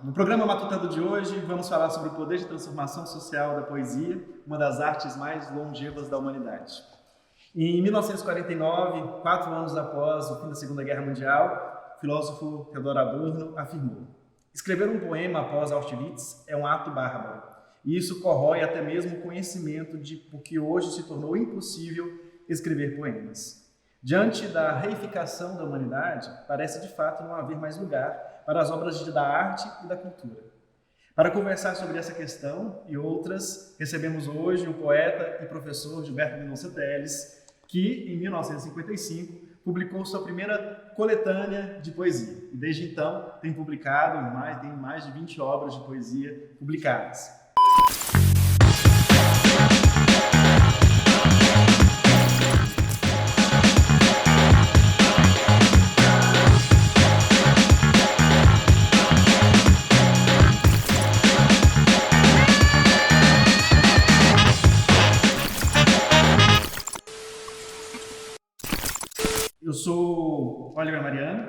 No programa Matutando de hoje, vamos falar sobre o poder de transformação social da poesia, uma das artes mais longevas da humanidade. Em 1949, 4 anos após o fim da Segunda Guerra Mundial, o filósofo Theodor Adorno afirmou: escrever um poema após Auschwitz é um ato bárbaro, e isso corrói até mesmo o conhecimento de porque hoje se tornou impossível escrever poemas. Diante da reificação da humanidade, parece de fato não haver mais lugar para as obras da arte e da cultura. Para conversar sobre essa questão e outras, recebemos hoje o poeta e professor Gilberto Mendonça Teles, que, em 1955, publicou sua primeira coletânea de poesia. E desde então tem publicado mais de 20 obras de poesia publicadas. Eu sou Oliver Mariano,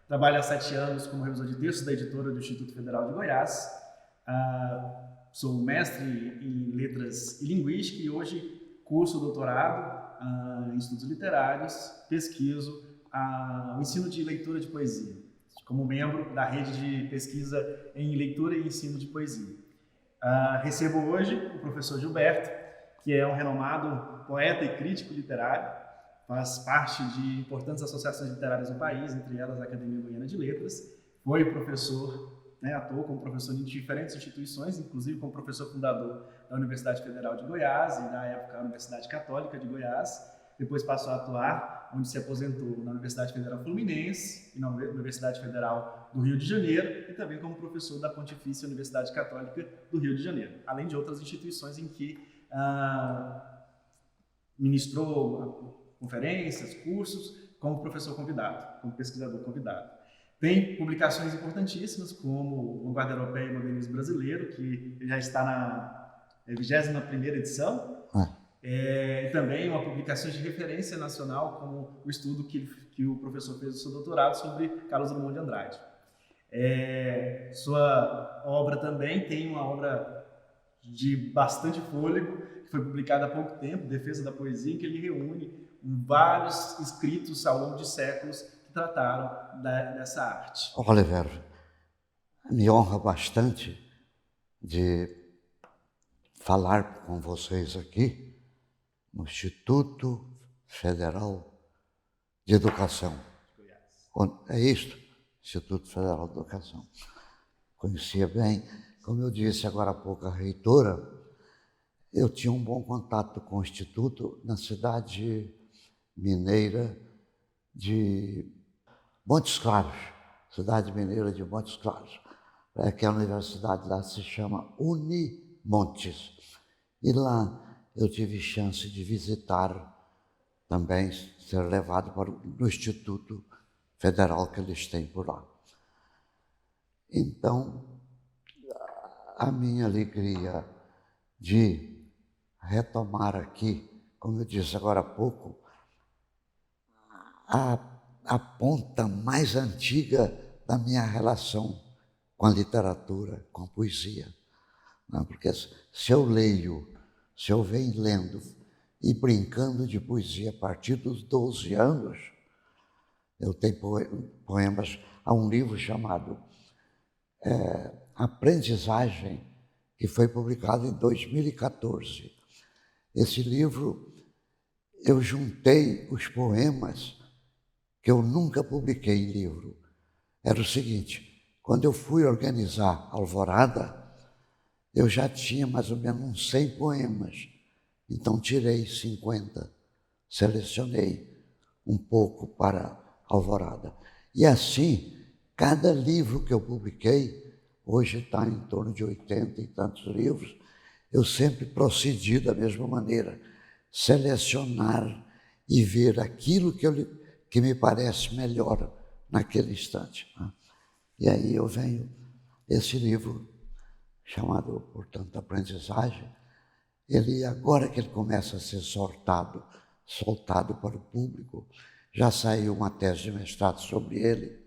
trabalho há 7 anos como revisor de textos da editora do Instituto Federal de Goiás. Sou mestre em letras e linguística e hoje curso doutorado em estudos literários, pesquiso o ensino de leitura de poesia, como membro da rede de pesquisa em leitura e ensino de poesia. Recebo hoje o professor Gilberto, que é um renomado poeta e crítico literário, faz parte de importantes associações literárias no país, entre elas a Academia Goiana de Letras. Foi professor, atuou como professor em diferentes instituições, inclusive como professor fundador da Universidade Federal de Goiás e, na época, a Universidade Católica de Goiás. Depois passou a atuar, onde se aposentou na Universidade Federal Fluminense e na Universidade Federal do Rio de Janeiro, e também como professor da Pontifícia Universidade Católica do Rio de Janeiro, além de outras instituições em que ministrou conferências, cursos, como professor convidado, como pesquisador convidado. Tem publicações importantíssimas, como Vanguarda Europeia e Modernismo Brasileiro, que já está na 21ª edição, e também uma publicação de referência nacional, como o estudo que o professor fez do seu doutorado sobre Carlos Drummond de Andrade. Sua obra também tem uma obra de bastante fôlego, que foi publicada há pouco tempo, Defesa da Poesia, em que ele reúne vários escritos ao longo de séculos que trataram dessa arte. Oliver, me honra bastante de falar com vocês aqui no Instituto Federal de Educação. É isto? Instituto Federal de Educação. Conhecia bem, como eu disse agora há pouco, a reitora. Eu tinha um bom contato com o Instituto na cidade mineira de Montes Claros, cidade mineira de Montes Claros, que a universidade lá se chama Unimontes. E lá eu tive chance de visitar, também ser levado para o Instituto Federal que eles têm por lá. Então, a minha alegria de retomar aqui, como eu disse agora há pouco, a ponta mais antiga da minha relação com a literatura, com a poesia. Porque se eu leio, se eu venho lendo e brincando de poesia a partir dos 12 anos, eu tenho poemas, há um livro chamado Aprendizagem, que foi publicado em 2014. Esse livro, eu juntei os poemas que eu nunca publiquei em livro. Era o seguinte: quando eu fui organizar Alvorada, eu já tinha mais ou menos uns 100 poemas. Então tirei 50, selecionei um pouco para Alvorada. E assim, cada livro que eu publiquei, hoje está em torno de 80 e tantos livros, eu sempre procedi da mesma maneira, selecionar e ver aquilo que me parece melhor naquele instante. E aí eu venho, esse livro, chamado, portanto, Aprendizagem, ele, agora que ele começa a ser soltado para o público, já saiu uma tese de mestrado sobre ele,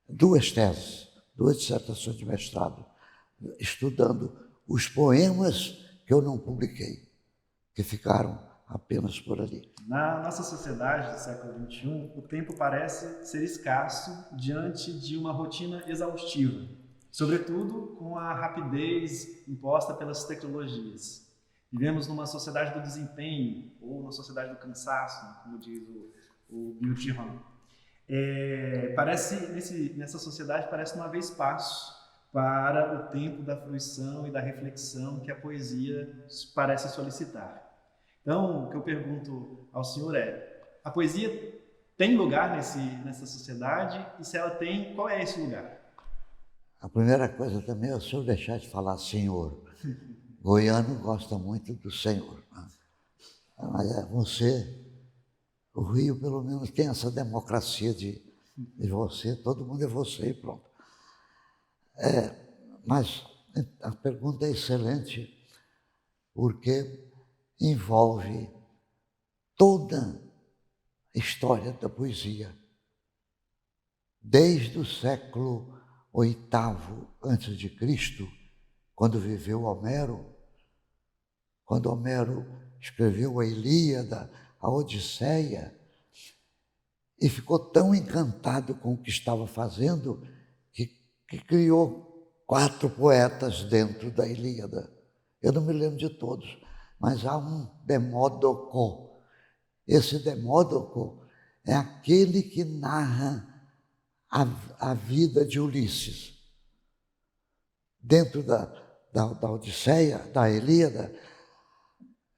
2 teses 2 dissertações de mestrado, estudando os poemas que eu não publiquei, que ficaram apenas por ali. Na nossa sociedade do século XXI, o tempo parece ser escasso diante de uma rotina exaustiva, sobretudo com a rapidez imposta pelas tecnologias. Vivemos numa sociedade do desempenho, ou uma sociedade do cansaço, como diz o Byung-Chul Han. Nessa sociedade parece não haver espaço para o tempo da fruição e da reflexão que a poesia parece solicitar. Então, o que eu pergunto ao senhor é, a poesia tem lugar nessa sociedade? E se ela tem, qual é esse lugar? A primeira coisa também é o senhor deixar de falar senhor. Goiano gosta muito do senhor. Mas você, o Rio pelo menos tem essa democracia de você, todo mundo é você e pronto. Mas a pergunta é excelente, porque envolve toda a história da poesia. Desde o século VIII a.C., quando viveu Homero, quando Homero escreveu a Ilíada, a Odisseia, e ficou tão encantado com o que estava fazendo que criou 4 poetas dentro da Ilíada. Eu não me lembro de todos, mas há um Demódoco. Esse Demódoco é aquele que narra a vida de Ulisses. Dentro da Odisseia, da Ilíada,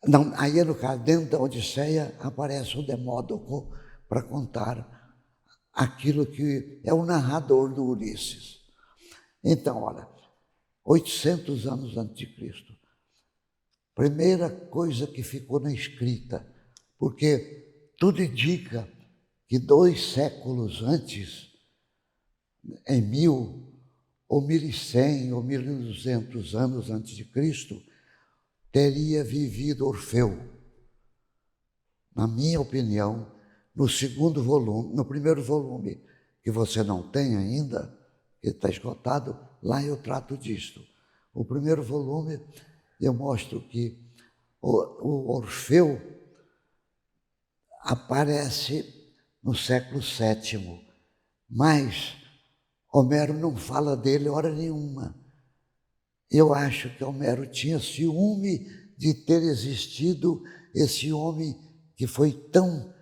não, aí no caso, dentro da Odisseia, aparece o Demódoco para contar aquilo que é o narrador do Ulisses. Então, olha, 800 anos antes de Cristo, primeira coisa que ficou na escrita, porque tudo indica que 2 séculos antes, em 1000 ou 1100 ou 1200 anos antes de Cristo, teria vivido Orfeu. Na minha opinião, no segundo volume, no primeiro volume, que você não tem ainda, que está esgotado, lá eu trato disto. O primeiro volume eu mostro que o Orfeu aparece no século VII, mas Homero não fala dele hora nenhuma. Eu acho que Homero tinha ciúme de ter existido esse homem que foi tão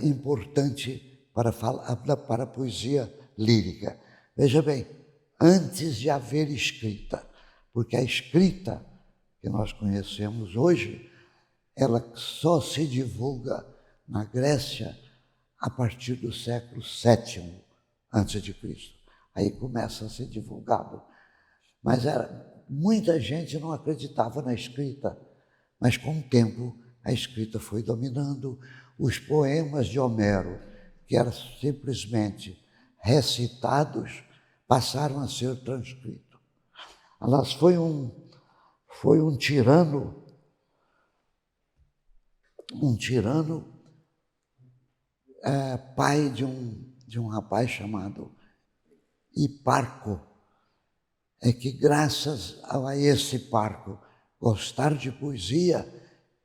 importante para a poesia lírica. Veja bem, antes de haver escrita, porque a escrita que nós conhecemos hoje, ela só se divulga na Grécia a partir do século VII a.C. Aí começa a ser divulgado. Mas muita gente não acreditava na escrita, mas com o tempo a escrita foi dominando. Os poemas de Homero, que eram simplesmente recitados, passaram a ser transcritos. Aliás, foi um tirano, pai de um rapaz chamado Hiparco, é que graças a esse Hiparco gostar de poesia,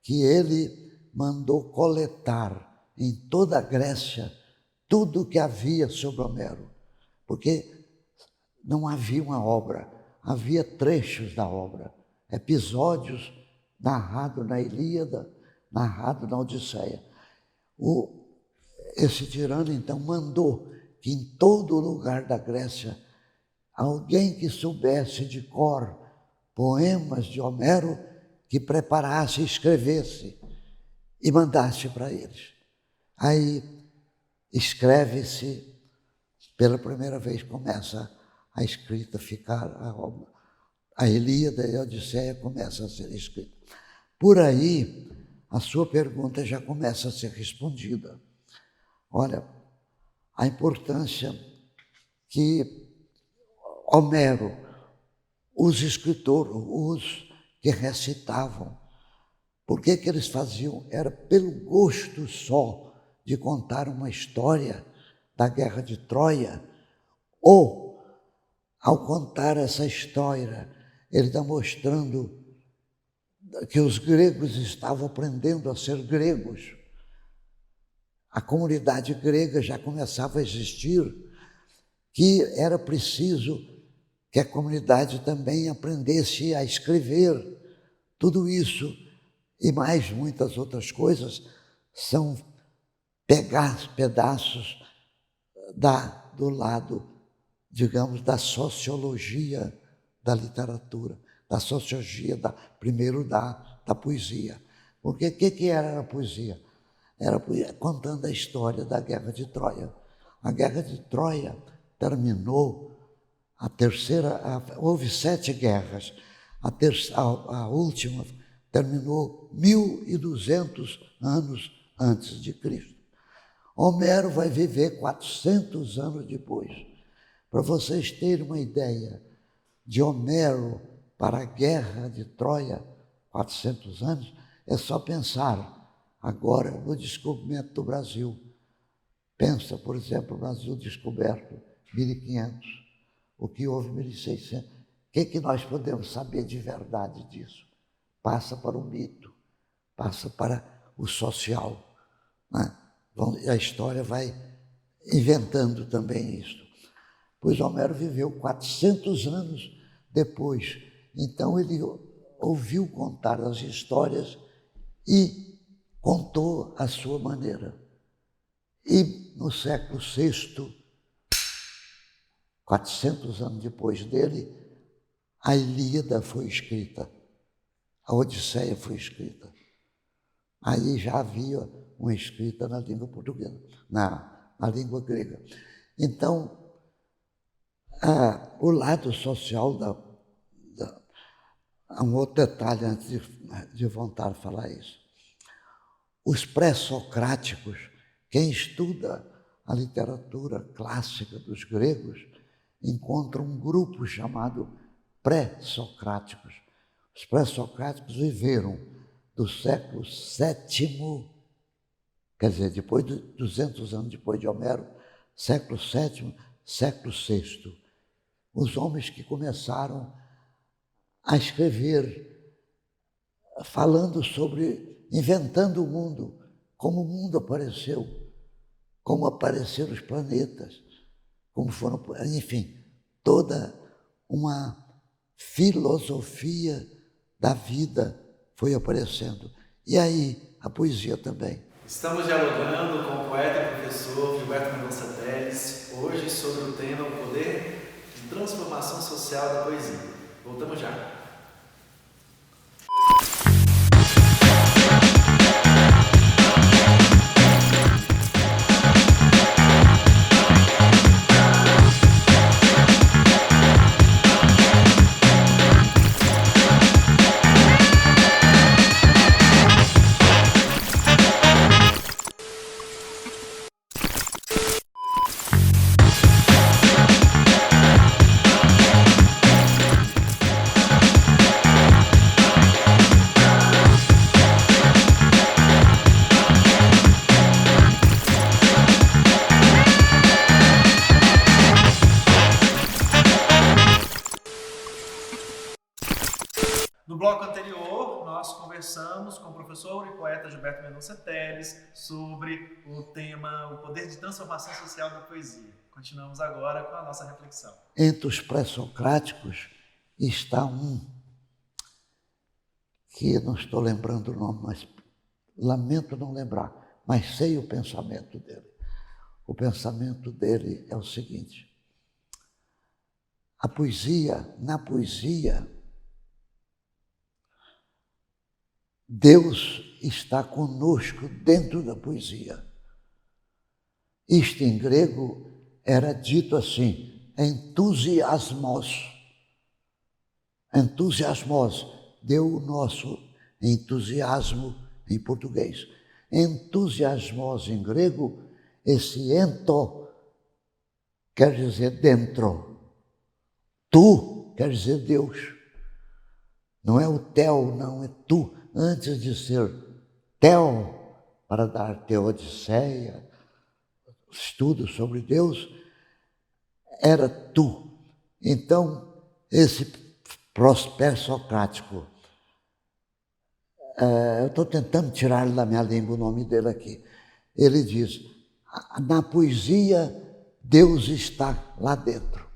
que ele mandou coletar em toda a Grécia tudo o que havia sobre Homero, porque não havia uma obra, havia trechos da obra, episódios narrados na Ilíada, narrados na Odisseia. Esse tirano, então, mandou que em todo lugar da Grécia, alguém que soubesse de cor poemas de Homero, que preparasse e escrevesse e mandasse para eles. Aí escreve-se, pela primeira vez começa a escrita ficar, a Ilíada e a Odisseia começa a ser escrita. Por aí, a sua pergunta já começa a ser respondida. Olha, a importância que Homero, os escritores, os que recitavam, por que eles faziam? Era pelo gosto só de contar uma história da guerra de Troia, ou ao contar essa história, ele está mostrando que os gregos estavam aprendendo a ser gregos. A comunidade grega já começava a existir, que era preciso que a comunidade também aprendesse a escrever. Tudo isso e mais muitas outras coisas são pedaços do lado, digamos, da sociologia da literatura, da sociologia primeiro da poesia. Porque o que era a poesia? Era contando a história da Guerra de Troia. A Guerra de Troia terminou, houve 7 guerras, a última terminou 1.200 anos antes de Cristo. Homero vai viver 400 anos depois. Para vocês terem uma ideia de Homero para a Guerra de Troia, 400 anos, é só pensar agora no descobrimento do Brasil. Pensa, por exemplo, o Brasil descoberto, 1500. O que houve em 1600? O que nós podemos saber de verdade disso? Passa para o mito, passa para o social, né? A história vai inventando também isso. Pois Homero viveu 400 anos depois. Então ele ouviu contar as histórias e contou à sua maneira. E no século VI, 400 anos depois dele, a Ilíada foi escrita, a Odisseia foi escrita. Aí já havia uma escrita na língua portuguesa, na língua grega. Então, o lado social há um outro detalhe antes de voltar a falar isso. Os pré-socráticos, quem estuda a literatura clássica dos gregos, encontra um grupo chamado pré-socráticos. Os pré-socráticos viveram do século VII, quer dizer, depois de 200 anos depois de Homero, século VII, século VI. Os homens que começaram a escrever, falando sobre, inventando o mundo, como o mundo apareceu, como apareceram os planetas, como foram, enfim, toda uma filosofia da vida foi aparecendo. E aí, a poesia também. Estamos dialogando com o poeta e professor Gilberto Mendonça Teles, hoje sobre o tema o poder de transformação social da poesia. Voltamos já. No bloco anterior, nós conversamos com o professor e poeta Gilberto Mendonça Teles sobre o tema o poder de transformação social da poesia. Continuamos agora com a nossa reflexão. Entre os pré-socráticos está um, que não estou lembrando o nome, mas lamento não lembrar, mas sei o pensamento dele. O pensamento dele é o seguinte: na poesia, Deus está conosco dentro da poesia. Isto em grego era dito assim, entusiasmos. Entusiasmos, deu o nosso entusiasmo em português. Entusiasmos em grego, esse ento quer dizer dentro. Tu quer dizer Deus. Não é o tel, não, é tu. Antes de ser tel, para dar teodiceia, estudo sobre Deus, era tu. Então, esse pré-socrático, eu estou tentando tirar da minha língua o nome dele aqui. Ele diz, na poesia, Deus está lá dentro.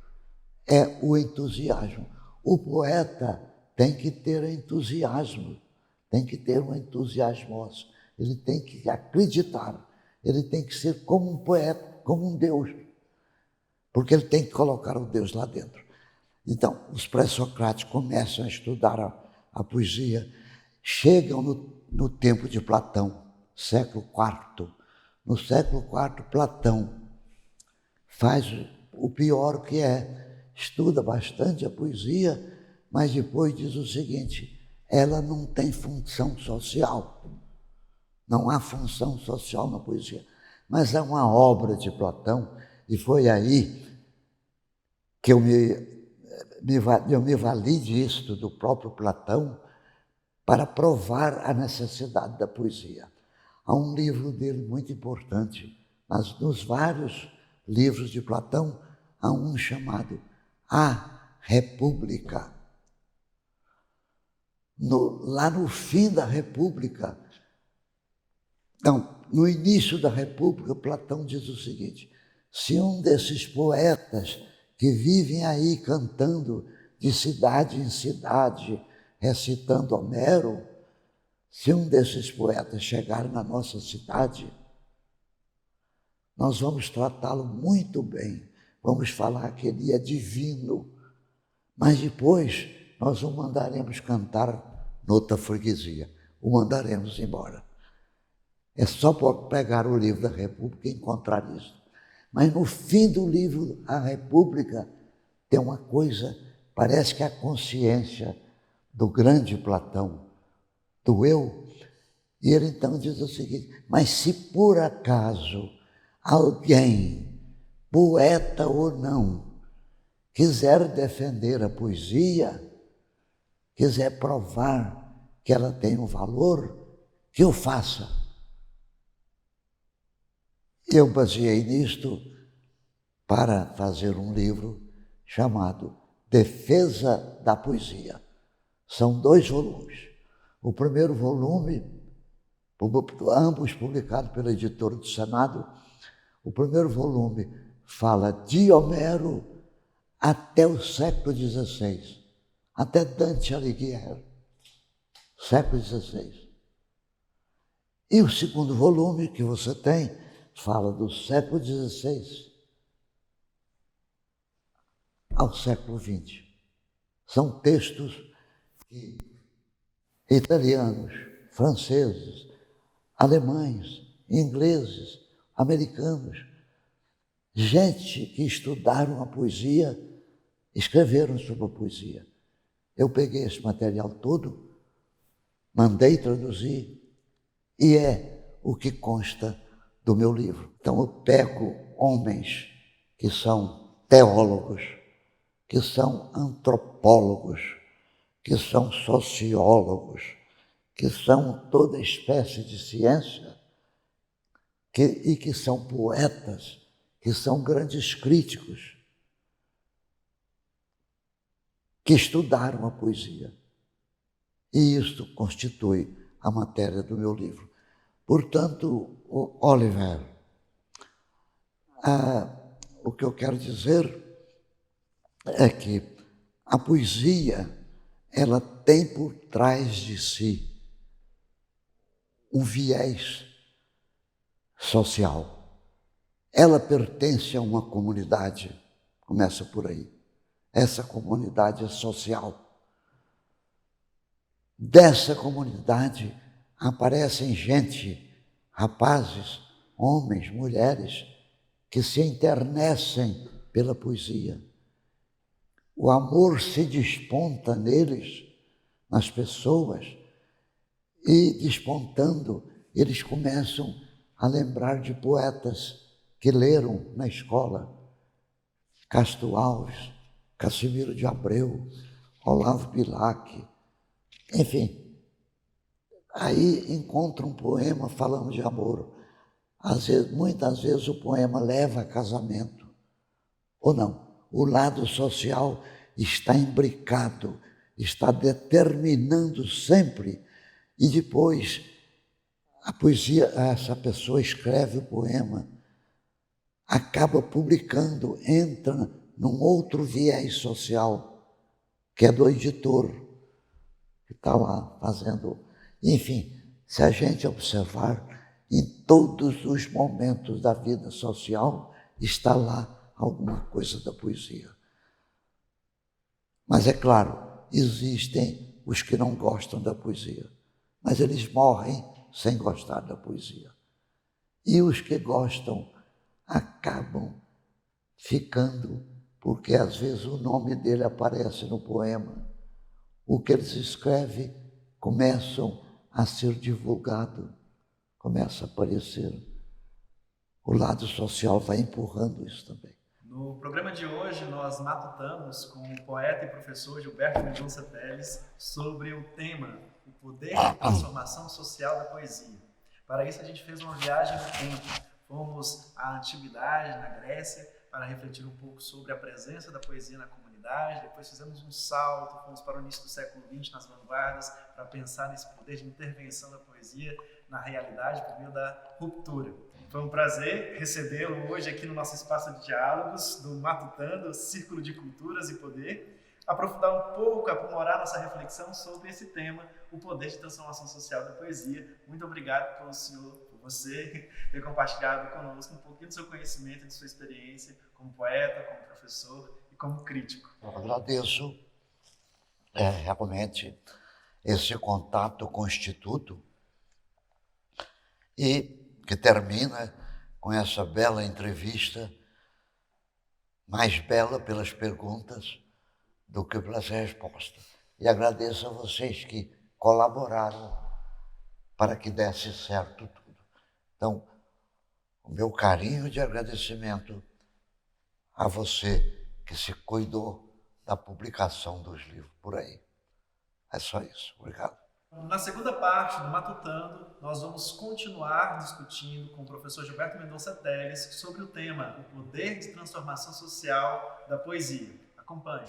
É o entusiasmo. O poeta tem que ter entusiasmo, tem que ter um entusiasmo. Ele tem que acreditar, ele tem que ser como um poeta, como um Deus, porque ele tem que colocar o Deus lá dentro. Então, os pré-socráticos começam a estudar a poesia, chegam no tempo de Platão, século IV. No século IV, Platão faz o pior que é, estuda bastante a poesia, mas depois diz o seguinte, ela não tem função social, não há função social na poesia, mas é uma obra de Platão, e foi aí que eu me vali disto do próprio Platão para provar a necessidade da poesia. Há um livro dele muito importante, mas nos vários livros de Platão, há um chamado A República. Lá no fim da República, não, no início da República, Platão diz o seguinte, se um desses poetas que vivem aí cantando de cidade em cidade, recitando Homero, se um desses poetas chegar na nossa cidade, nós vamos tratá-lo muito bem, vamos falar que ele é divino, mas depois nós o mandaremos cantar noutra freguesia, o mandaremos embora. É só pegar o livro da República e encontrar isso. Mas no fim do livro, a República, tem uma coisa, parece que é a consciência do grande Platão, do eu, e ele então diz o seguinte, mas se por acaso alguém, poeta ou não, quiser defender a poesia, quiser provar que ela tem um valor, que o faça. Eu baseei nisto para fazer um livro chamado Defesa da Poesia. São 2 volumes. O primeiro volume, ambos publicados pela editora do Senado, o primeiro volume fala de Homero até o século XVI, até Dante Alighieri, século XVI. E o segundo volume que você tem fala do século XVI ao século XX. São textos que italianos, franceses, alemães, ingleses, americanos, gente que estudaram a poesia, escreveram sobre a poesia. Eu peguei esse material todo, mandei traduzir, e é o que consta do meu livro. Então eu pego homens que são teólogos, que são antropólogos, que são sociólogos, que são toda espécie de ciência, e que são poetas, que são grandes críticos, que estudaram a poesia. E isto constitui a matéria do meu livro. Portanto, Oliver, o que eu quero dizer é que a poesia, ela tem por trás de si um viés social. Ela pertence a uma comunidade, começa por aí. Essa comunidade é social. Dessa comunidade aparecem gente, rapazes, homens, mulheres, que se enternecem pela poesia. O amor se desponta neles, nas pessoas, e despontando, eles começam a lembrar de poetas que leram na escola. Castro Alves, Cassimiro de Abreu, Olavo Bilac, enfim. Aí encontra um poema falando de amor. Muitas vezes o poema leva a casamento, ou não. o lado social está imbricado, está determinando sempre. E depois, a poesia, essa pessoa escreve o poema, acaba publicando, entra num outro viés social, que é do editor, que está lá fazendo. Enfim, se a gente observar, em todos os momentos da vida social, está lá alguma coisa da poesia. Mas é claro, existem os que não gostam da poesia, mas eles morrem sem gostar da poesia. E os que gostam acabam ficando, porque às vezes o nome dele aparece no poema. O que eles escrevem começam a ser divulgado, começa a aparecer. O lado social vai empurrando isso também. No programa de hoje, nós matutamos com o poeta e professor Gilberto Mendonça Teles sobre o tema, o poder de transformação social da poesia. Para isso, a gente fez uma viagem no tempo. Fomos à antiguidade, na Grécia, para refletir um pouco sobre a presença da poesia na comunidade. Depois fizemos um salto, fomos para o início do século XX, nas vanguardas, para pensar nesse poder de intervenção da poesia na realidade por meio da ruptura. Foi um prazer recebê-lo hoje aqui no nosso espaço de diálogos do Matutando, Círculo de Culturas e Poder, aprofundar um pouco, aprimorar nossa reflexão sobre esse tema, o poder de transformação social da poesia. Muito obrigado por você ter compartilhado conosco um pouquinho do seu conhecimento, de sua experiência como poeta, como professor e como crítico. Eu agradeço realmente esse contato com o Instituto e que termina com essa bela entrevista, mais bela pelas perguntas do que pelas respostas. E agradeço a vocês que colaboraram para que desse certo tudo. Então, o meu carinho de agradecimento a você que se cuidou da publicação dos livros por aí. É só isso. Obrigado. Na segunda parte do Matutando, nós vamos continuar discutindo com o professor Gilberto Mendonça Teles sobre o tema, o poder de transformação social da poesia. Acompanhe.